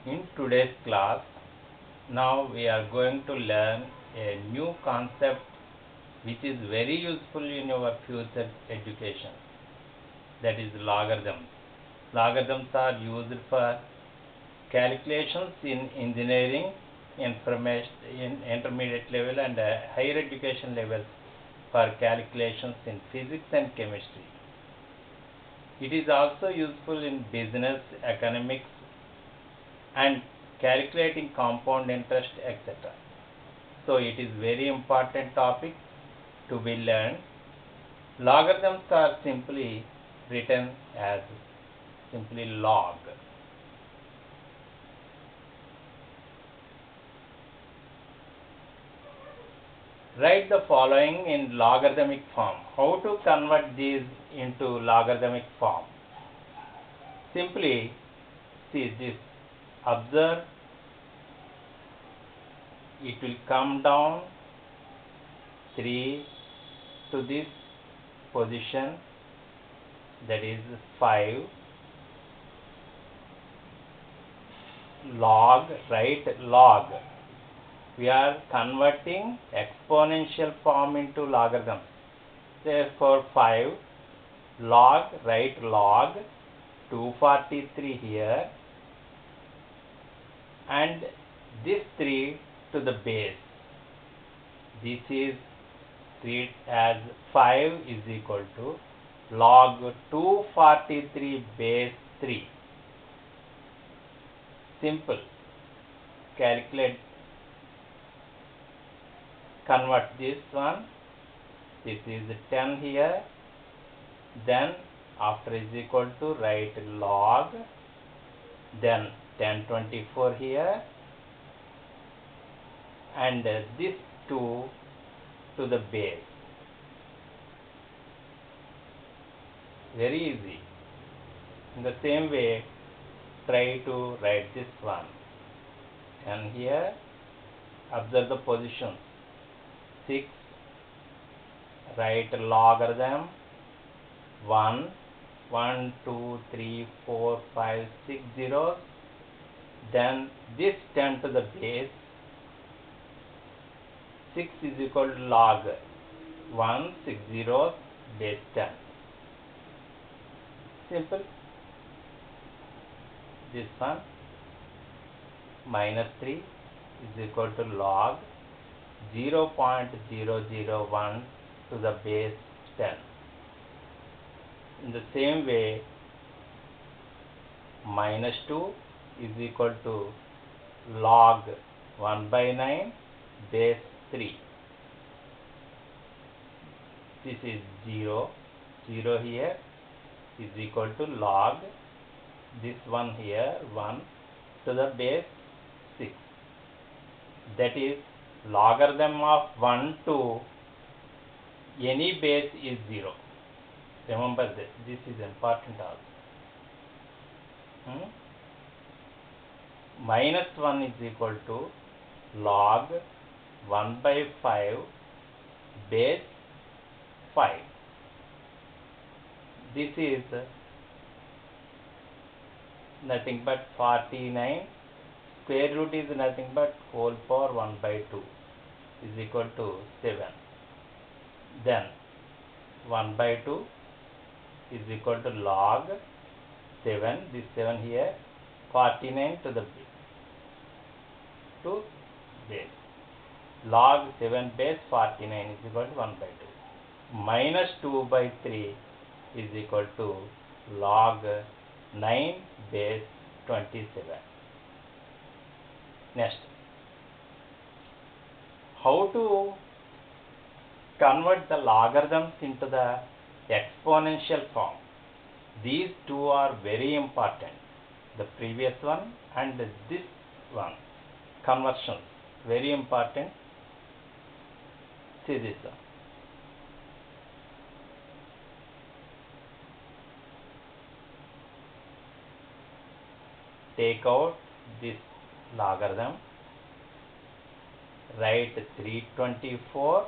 In today's class, now we are going to learn a new concept which is very useful in your future education, that is logarithms. Logarithms are used for calculations in engineering, information in intermediate level and higher education levels, for calculations in physics and chemistry. It is also useful in business, economics and calculating compound interest, etc. So it is very important topic to be learned. Logarithms are simply written as simply log. Write the following in logarithmic form. How to convert these into logarithmic form? Simply see this. Observe, it will come down 3 to this position, that is 5 log, right? Log. We are converting exponential form into logarithm. Therefore 5 log, right? Log 243 here, and this 3 to the base. This is treated as 5 is equal to log 243 base 3. Simple. Calculate, convert this one. This is 10 here. Then after is equal to write log, then 1024 here, and this 2 to the base. Very easy. In the same way, try to write this one. 10 here. Observe the positions. 6. Write logarithm 1, 1, 2, 3, 4, 5, 6 zeros. Then this 10 to the base. 6 is equal to log 1, 6 zeros, base 10. Simple. This one minus 3 is equal to log 0.001 to the base 10. In the same way, minus 2 is equal to log 1 by 9 base 3. This is 0, 0 here is equal to log this one here 1 to the base 6. That is logarithm of 1 to any base is 0. Remember this. This is important also. Minus 1 is equal to log 1 by 5 base 5. This is nothing but 49. Square root is nothing but whole power 1 by 2 is equal to 7. Then 1 by 2 is equal to log 7, this 7 here, 49 to the base. Log 7 base 49 is equal to 1 by 2. Minus 2 by 3 is equal to log 9 base 27. Next, how to convert the logarithms into the exponential form? These two are very important. The previous one and this one. Conversions, very important. See this one. Take out this logarithm. Write 324.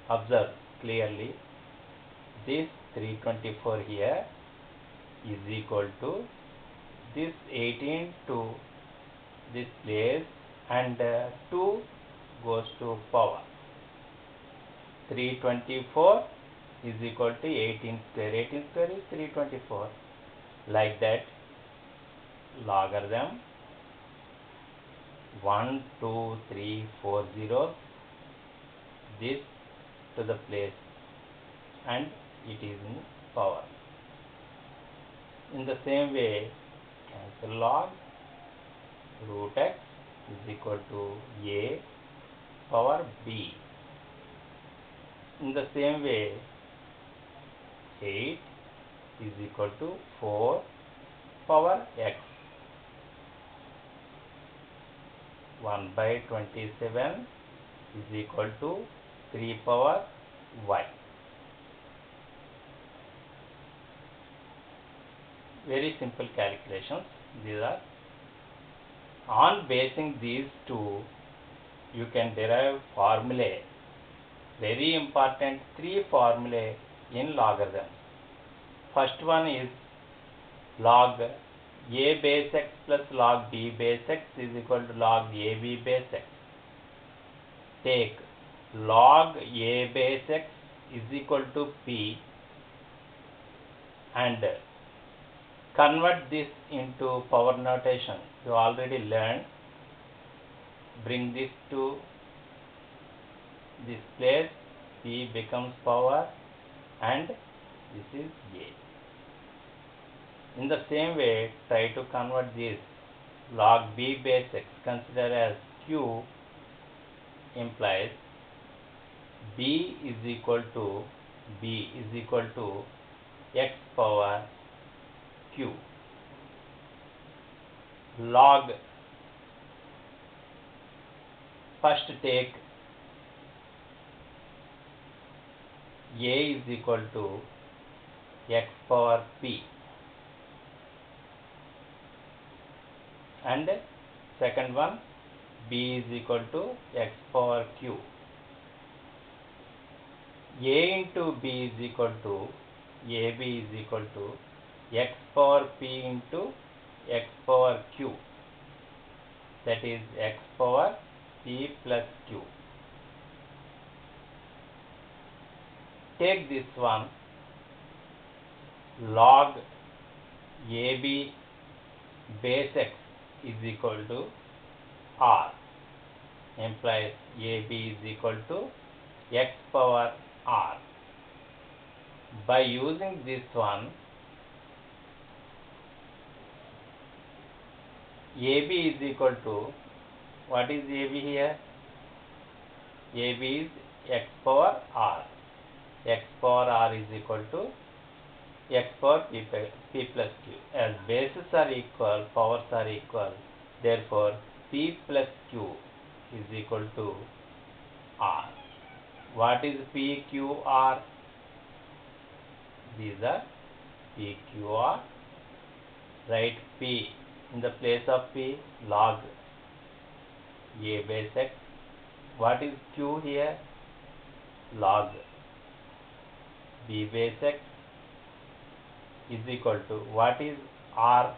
Observe clearly. This 324 here is equal to this 18 to this place, and 2 goes to power. 324 is equal to 18 square. 18 square is 324. Like that, logarithm 1, 2, 3, 4 zeros, this to the place, and it is in power. In the same way, cancel log root x is equal to a power b. In the same way, 8 is equal to 4 power x. 1 by 27 is equal to 3 power y. Very simple calculations these are. On basing these two, you can derive formulae. Very important 3 formulae in logarithm. First one is log a base x plus log b base x is equal to log ab base x. Take log a base x is equal to p and convert this into power notation. You already learned. Bring this to this place, p becomes power, and this is a. In the same way, try to convert this log b base x, consider as q, implies b is equal to x power q. Log, first take a is equal to x power p, and second one b is equal to x power q. A into b is equal to ab is equal to x power p into x power q, that is x power p plus q. Take this one, log ab base x is equal to r, implies ab is equal to x power r. By using this one, ab is equal to, what is ab here? ab is x power r. X power r is equal to x power p plus q. As bases are equal, powers are equal, therefore p plus q is equal to r. What is p, q, r? These are p, q, r. Write p in the place of p, log a base x. What is q here? Log b base x is equal to, what is r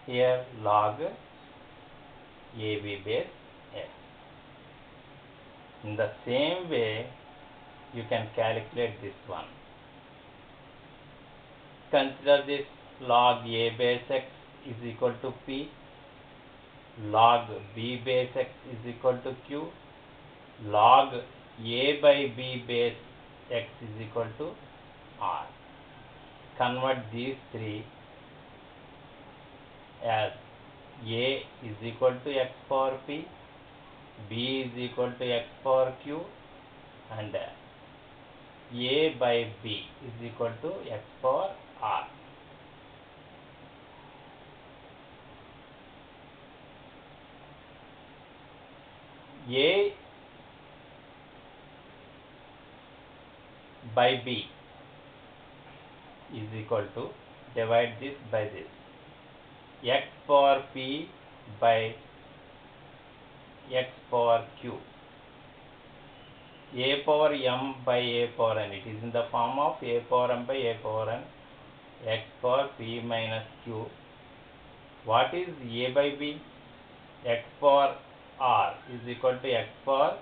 here? Log ab base x. In the same way, you can calculate this one. Consider this log a base x is equal to p, log b base x is equal to q, log a by b base x is equal to r. Convert these three as a is equal to x power p, b is equal to x power q, and a by b is equal to x power r. A by b is equal to, divide this by this, x power p by x power q, a power m by a power n. It is in the form of a power m by a power n, x power p minus q. What is a by b? x power r is equal to x power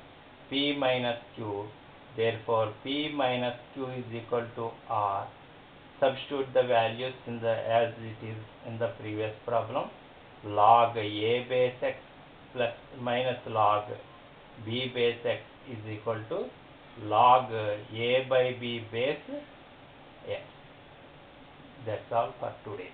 p minus q. Therefore, p minus q is equal to r. Substitute the values in the as it is in the previous problem. Log a base x plus minus log b base x is equal to log a by b base x. That's all for today.